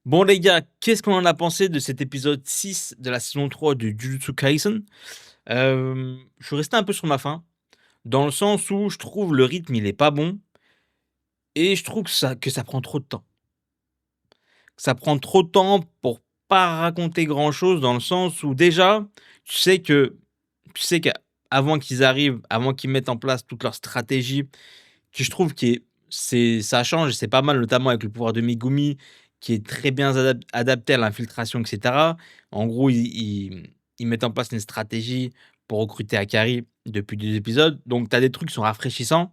Bon les gars, qu'est-ce qu'on en a pensé de cet épisode 6 de la saison 3 de Jujutsu Kaisen? Je suis resté un peu sur ma faim, dans le sens où je trouve le rythme il est pas bon et je trouve que ça prend trop de temps. Ça prend trop de temps pour pas raconter grand chose dans le sens où déjà, tu sais que tu sais qu'avant qu'ils arrivent, avant qu'ils mettent en place toute leur stratégie, que je trouve que ça change et c'est pas mal, notamment avec le pouvoir de Megumi, qui est très bien adapté à l'infiltration et cetera. En gros, ils mettent en place une stratégie pour recruter Akari depuis 2 épisodes, donc tu as des trucs qui sont rafraîchissants.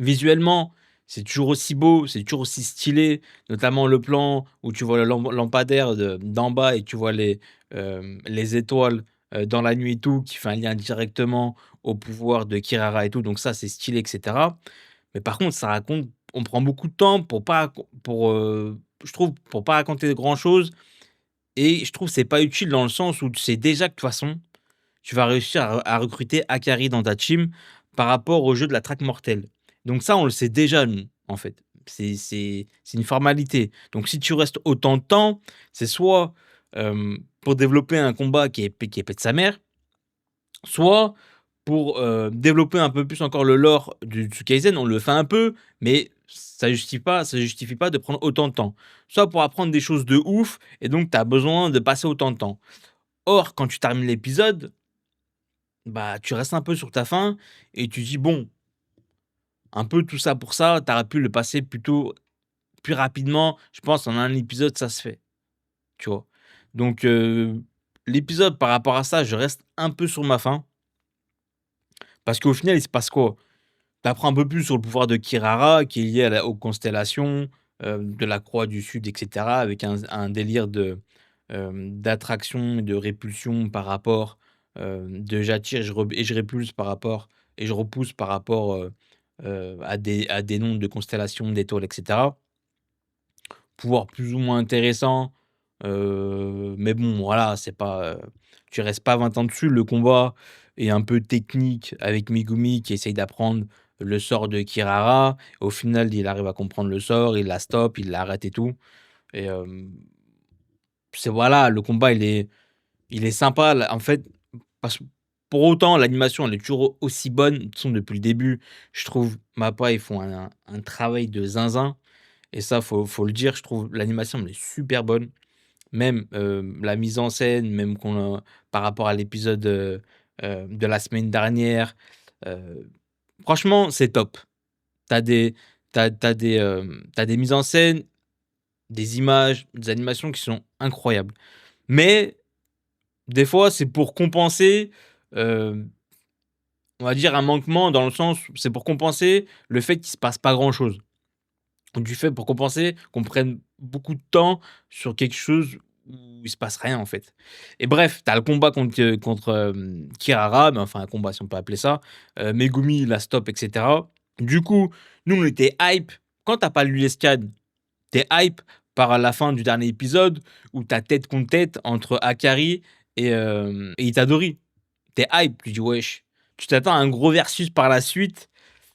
Visuellement, c'est toujours aussi beau, c'est toujours aussi stylé, notamment le plan où tu vois le lampadaire d'en bas et tu vois les étoiles, dans la nuit et tout, qui fait un lien directement au pouvoir de Kirara et tout, donc ça, c'est stylé et cetera. Mais par contre, ça raconte on prend beaucoup de temps je trouve, pour pas raconter grand chose et je trouve que c'est pas utile dans le sens où tu sais déjà que de toute façon, tu vas réussir à recruter Akari dans ta team par rapport au jeu de la traque mortelle. Donc ça, on le sait déjà nous, en fait. C'est une formalité. Donc si tu restes autant de temps, c'est soit, pour développer un combat qui est pète sa mère, soit pour, développer un peu plus encore le lore du Kaizen, on le fait un peu, mais ça justifie pas de prendre autant de temps. Soit pour apprendre des choses de ouf et donc tu as besoin de passer autant de temps. Or, quand tu termines l'épisode, bah, tu restes un peu sur ta faim et tu dis: «Bon, un peu tout ça pour ça, tu aurais pu le passer plutôt plus rapidement, je pense en un épisode ça se fait», tu vois? Donc l'épisode par rapport à ça, je reste un peu sur ma faim parce qu'au final, il se passe quoi? Tu apprends un peu plus sur le pouvoir de Kirara qui est lié aux constellations, de la Croix du Sud et cetera avec un délire d'attraction et de répulsion par rapport, de j'attire et je répulse par rapport et je repousse par rapport, à des noms de constellations, d'étoiles et cetera. Pouvoir plus ou moins intéressant, mais bon voilà, c'est pas, tu restes pas 20 ans dessus. Le combat est un peu technique avec Megumi qui essaye d'apprendre le sort de Kirara. Au final, il arrive à comprendre le sort, il la stoppe, il l'arrête et tout et c'est voilà, le combat il est sympa là, en fait, parce que pour autant l'animation elle est toujours aussi bonne. De toute façon depuis le début, je trouve MAPPA ils font un travail de zinzin et ça faut le dire, je trouve l'animation elle est super bonne. Même, la mise en scène, même par rapport à l'épisode, de la semaine dernière, heu, franchement c'est top. T'as des tu des mises en scène, des images, des animations qui sont incroyables. Mais des fois, c'est pour compenser, hem, on va dire un manquement dans le sens où c'est pour compenser le fait qu'il se passe pas grand chose. Du fait pour compenser qu'on prenne beaucoup de temps sur quelque chose où il se passe rien, en fait. Et bref, tu as le combat contre Kirara, mais enfin un combat si on peut appeler ça, Megumi la stop et cetera. Du coup, nous on était hype. Quand tu as pas lu les scans, tu es hype par la fin du dernier épisode où tu as tête contre tête entre Akari et Itadori. Tu es hype, tu dis: «Wesh». Tu t'attends à un gros versus par la suite,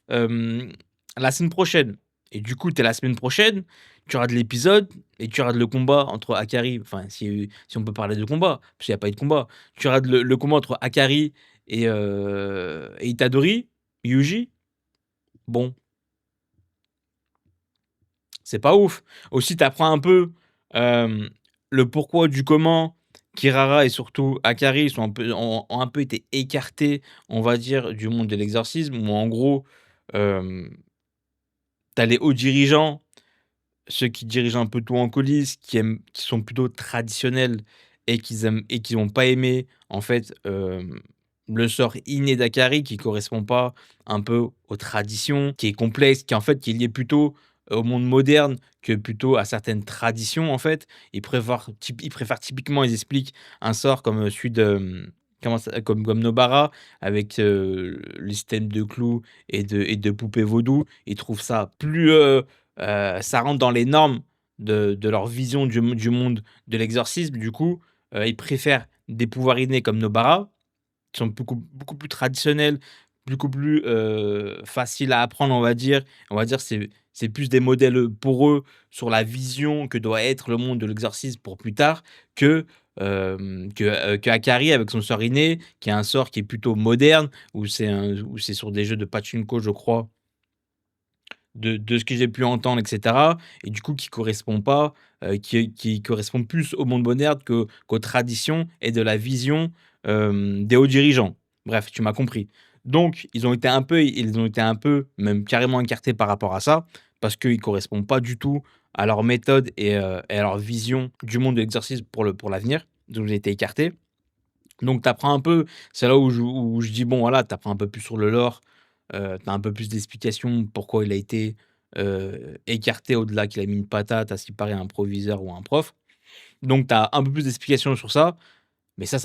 hem, la semaine prochaine et du coup, tu es la semaine prochaine, tu auras de l'épisode et tu auras le combat entre Akari enfin si on peut parler de combat, parce qu'il y a pas eu de combat. Tu auras le combat entre Akari et Itadori, Yuji. Bon, c'est pas ouf. Aussi, tu apprends un peu, hem, le pourquoi du comment Kirara et surtout Akari sont ont un peu été écartés, on va dire, du monde de l'exorcisme où en gros, hem, tu as les hauts dirigeants, ceux qui dirigent un peu tout en coulisses, qui sont plutôt traditionnels et qui ont pas aimé en fait, le sort inné d'Akari qui correspond pas un peu aux traditions, qui est complexe, qui est lié plutôt au monde moderne que plutôt à certaines traditions en fait. Ils préfèrent typiquement, ils expliquent un sort comme, celui de, comment ça comme Nobara avec, le système de clous et de poupées vaudou. Ils trouvent ça plus, ça rentre dans les normes de leur vision du monde de l'exorcisme. Du coup, ils préfèrent des pouvoirs innés comme Nobara, qui sont beaucoup plus traditionnels, beaucoup plus, faciles à apprendre, on va dire. On va dire c'est plus des modèles, pour eux, sur la vision que doit être le monde de l'exorcisme pour plus tard que Akari avec son sort inné, qui est un sort qui est plutôt moderne, où c'est sur des jeux de pachinko, je crois, de ce que j'ai pu entendre et cetera et du coup qui correspond pas, qui correspond plus au monde moderne qu'aux traditions et de la vision, des hauts dirigeants. Bref, tu m'as compris. Donc ils ont été un peu, même carrément écartés par rapport à ça, parce qu'ils correspondent pas du tout à leur méthode et à leur vision du monde de l'exorcisme pour l'avenir. Donc ils ont été écartés. Donc tu apprends un peu, c'est là où je dis: «Bon voilà, tu apprends un peu plus sur le lore, tu as un peu plus d'explications pourquoi il a été, écarté au-delà qu'il a mis une patate à ce qui paraît à un proviseur ou à un prof». Donc tu as un peu plus d'explications sur ça, mais ça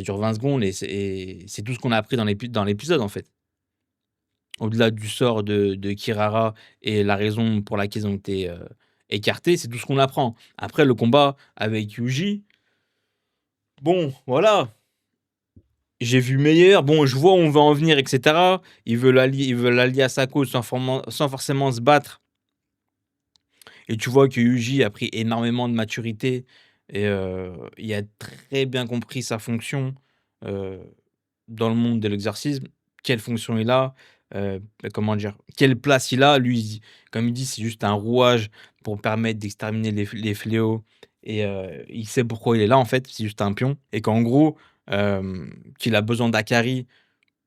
dure 20 secondes et c'est tout ce qu'on a appris dans l'épisode, en fait. Au-delà du sort de Kirara et la raison pour laquelle ils ont été, écartés, c'est tout ce qu'on apprend. Après le combat avec Yuji, bon voilà. J'ai vu meilleur. Bon, je vois où on va en venir et cetera. Ils veulent l'allier à sa cause sans forcément se battre et tu vois que Yuji a pris énormément de maturité et il a très bien compris sa fonction, heu, dans le monde de l'exorcisme. Quelle fonction il a, comment dire? Quelle place il a. Lui, comme il dit, c'est juste un rouage pour permettre d'exterminer les fléaux et il sait pourquoi il est là, en fait. C'est juste un pion et qu'en gros, qu'il a besoin d'Akari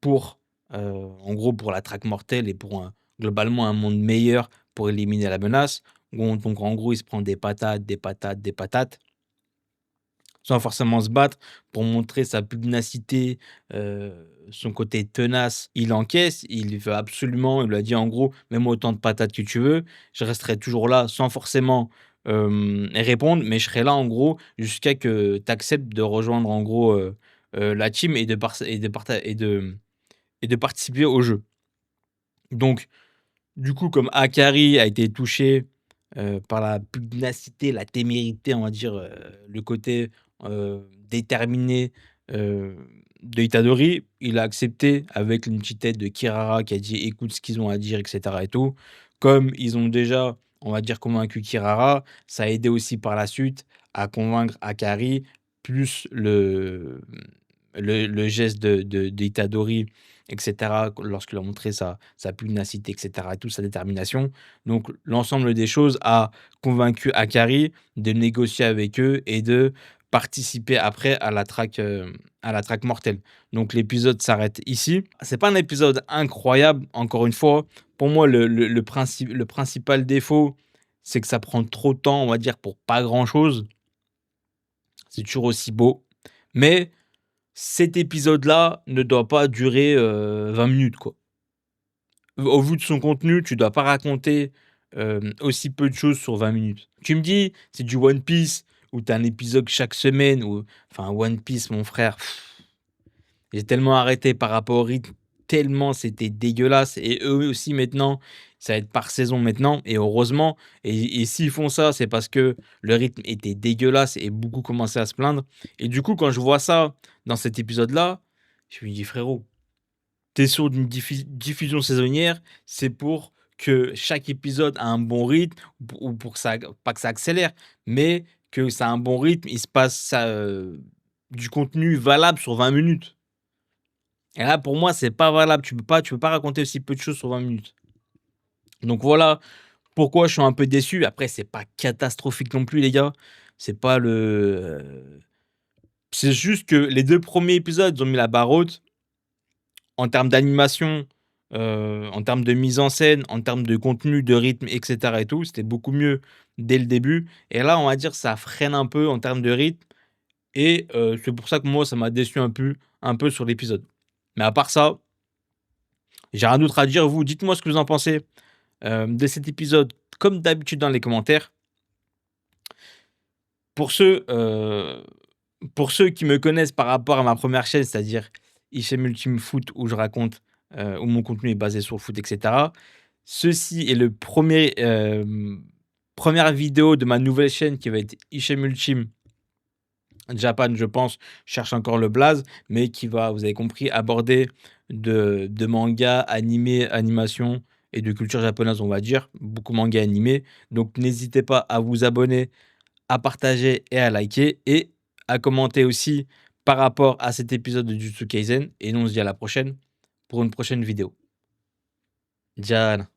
pour, en gros, pour la traque mortelle et pour globalement un monde meilleur pour éliminer la menace. Donc en gros, il se prend des patates, des patates, des patates, sans forcément se battre pour montrer sa pugnacité, son côté tenace. Il encaisse, il veut absolument, il lui a dit en gros: «Mets-moi autant de patates que tu veux, je resterai toujours là sans forcément, répondre, mais je serai là en gros jusqu'à que tu acceptes de rejoindre en gros, la team et de participer au jeu». Donc du coup, comme Akari a été touché, par la pugnacité, la témérité, on va dire, le côté, déterminé, heu, de Itadori, il a accepté avec une petite aide de Kirara qui a dit: «Écoute ce qu'ils ont à dire» et cetera et tout. Comme ils ont déjà, on va dire, convaincu Kirara, ça a aidé aussi par la suite à convaincre Akari, plus le geste d'Itadori et cetera, lorsqu'il a montré sa pugnacité et cetera et tout, sa détermination. Donc l'ensemble des choses a convaincu Akari de négocier avec eux et de participer après à la traque mortelle. Donc l'épisode s'arrête ici. C'est pas un épisode incroyable, encore une fois. Pour moi, le principal défaut, c'est que ça prend trop de temps, on va dire, pour pas grand-chose. C'est toujours aussi beau, mais cet épisode-là ne doit pas durer, 20 minutes, quoi. Au vu de son contenu, tu dois pas raconter, aussi peu de choses sur 20 minutes. Tu me dis, c'est du One Piece où tu as un épisode chaque semaine ou enfin One Piece mon frère, j'ai tellement arrêté par rapport au rythme, tellement c'était dégueulasse et eux aussi maintenant, ça va être par saison maintenant et heureusement et s'ils font ça, c'est parce que le rythme était dégueulasse et beaucoup commençaient à se plaindre et du coup, quand je vois ça dans cet épisode-là, je me dis: «Frérot, tu es sur une diffusion saisonnière, c'est pour que chaque épisode a un bon rythme ou pour que ça pas que ça accélère, mais que ça a un bon rythme, il se passe ça, du contenu valable sur 20 minutes». Et là, pour moi, c'est pas valable. Tu peux pas raconter aussi peu de choses sur 20 minutes. Donc voilà pourquoi je suis un peu déçu. Après, c'est pas catastrophique non plus, les gars. C'est pas c'est juste que les 2 premiers épisodes, ils ont mis la barre haute en termes d'animation, en termes de mise en scène, en termes de contenu, de rythme et cetera et tout. C'était beaucoup mieux dès le début et là, on va dire, ça freine un peu en termes de rythme et c'est pour ça que moi, ça m'a déçu un peu sur l'épisode. Mais à part ça, j'ai rien d'autre à dire. Vous, dites-moi ce que vous en pensez, de cet épisode, comme d'habitude dans les commentaires. Pour ceux, heu, pour ceux qui me connaissent par rapport à ma première chaîne, c'est-à-dire Hichem Ultime Foot où je raconte, où mon contenu est basé sur le foot et cetera. Ceci est le premier er 1 vidéo de ma nouvelle chaîne qui va être Hichem Ultime Japan, je pense. Je cherche encore le blaze, mais qui va, vous avez compris, aborder de manga, animé, animation et de culture japonaise, on va dire, beaucoup manga animé. Donc n'hésitez pas à vous abonner, à partager et à liker et à commenter aussi par rapport à cet épisode de Jujutsu Kaisen et nous on se dit à la prochaine pour une prochaine vidéo. Diane.